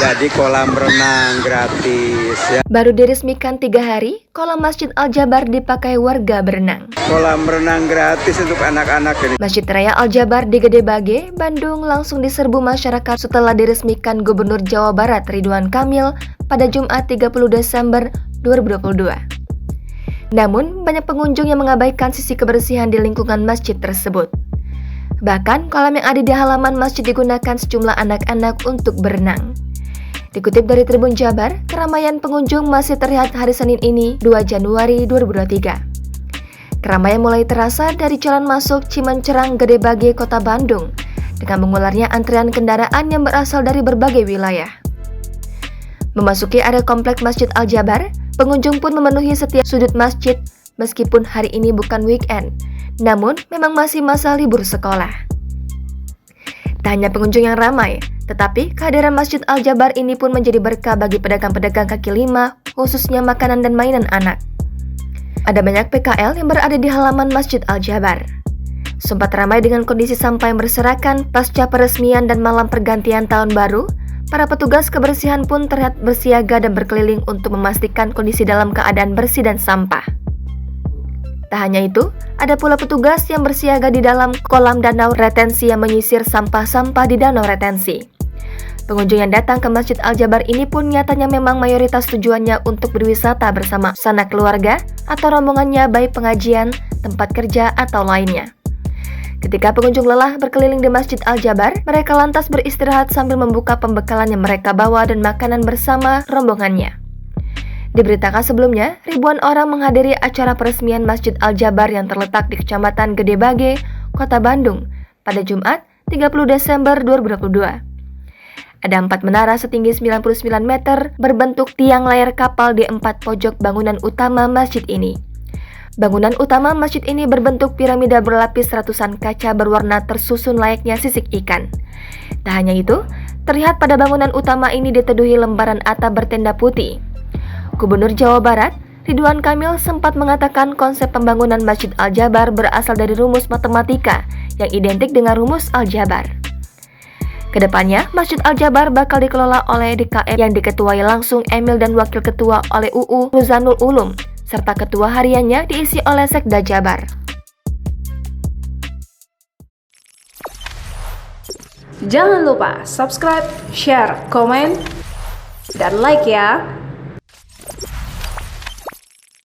jadi kolam renang gratis ya. Baru diresmikan 3 hari, kolam Masjid Al-Jabar dipakai warga berenang. Kolam renang gratis untuk anak-anak ini. Masjid Raya Al-Jabar di Gede Bage, Bandung langsung diserbu masyarakat setelah diresmikan Gubernur Jawa Barat Ridwan Kamil pada Jumat 30 Desember 2022. Namun, banyak pengunjung yang mengabaikan sisi kebersihan di lingkungan masjid tersebut. Bahkan, kolam yang ada di halaman masjid digunakan sejumlah anak-anak untuk berenang. Dikutip dari Tribun Jabar, keramaian pengunjung masih terlihat hari Senin ini, 2 Januari 2023. Keramaian mulai terasa dari jalan masuk Cimancerang Gede Bage, Kota Bandung, dengan mengularnya antrean kendaraan yang berasal dari berbagai wilayah. Memasuki area komplek Masjid Al-Jabar, pengunjung pun memenuhi setiap sudut masjid meskipun hari ini bukan weekend, namun memang masih masa libur sekolah. Tak hanya pengunjung yang ramai, tetapi kehadiran Masjid Al-Jabar ini pun menjadi berkah bagi pedagang-pedagang kaki lima, khususnya makanan dan mainan anak. Ada banyak PKL yang berada di halaman Masjid Al-Jabar. Sempat ramai dengan kondisi sampah yang berserakan pasca peresmian dan malam pergantian tahun baru. Para petugas kebersihan pun terlihat bersiaga dan berkeliling untuk memastikan kondisi dalam keadaan bersih dan sampah. Tak hanya itu, ada pula petugas yang bersiaga di dalam kolam danau retensi yang menyisir sampah-sampah di danau retensi. Pengunjung yang datang ke Masjid Al-Jabar ini pun nyatanya memang mayoritas tujuannya untuk berwisata bersama sanak keluarga atau rombongannya baik pengajian, tempat kerja, atau lainnya. Ketika pengunjung lelah berkeliling di Masjid Al-Jabar, mereka lantas beristirahat sambil membuka pembekalan yang mereka bawa dan makanan bersama rombongannya. Diberitakan sebelumnya, ribuan orang menghadiri acara peresmian Masjid Al-Jabar yang terletak di Kecamatan Gede Bage, Kota Bandung, pada Jumat 30 Desember 2022. Ada 4 menara setinggi 99 meter berbentuk tiang layar kapal di 4 pojok bangunan utama masjid ini. Bangunan utama masjid ini berbentuk piramida berlapis ratusan kaca berwarna tersusun layaknya sisik ikan. Tak hanya itu, terlihat pada bangunan utama ini diteduhi lembaran atap bertenda putih. Gubernur Jawa Barat, Ridwan Kamil sempat mengatakan konsep pembangunan Masjid Al-Jabar berasal dari rumus matematika yang identik dengan rumus Al-Jabar. Kedepannya, Masjid Al-Jabar bakal dikelola oleh DKM yang diketuai langsung Emil dan Wakil Ketua oleh UU Ruzanul Ulum, serta Ketua Hariannya diisi oleh Sekda Jabar. Jangan lupa subscribe, share, komen, dan like ya!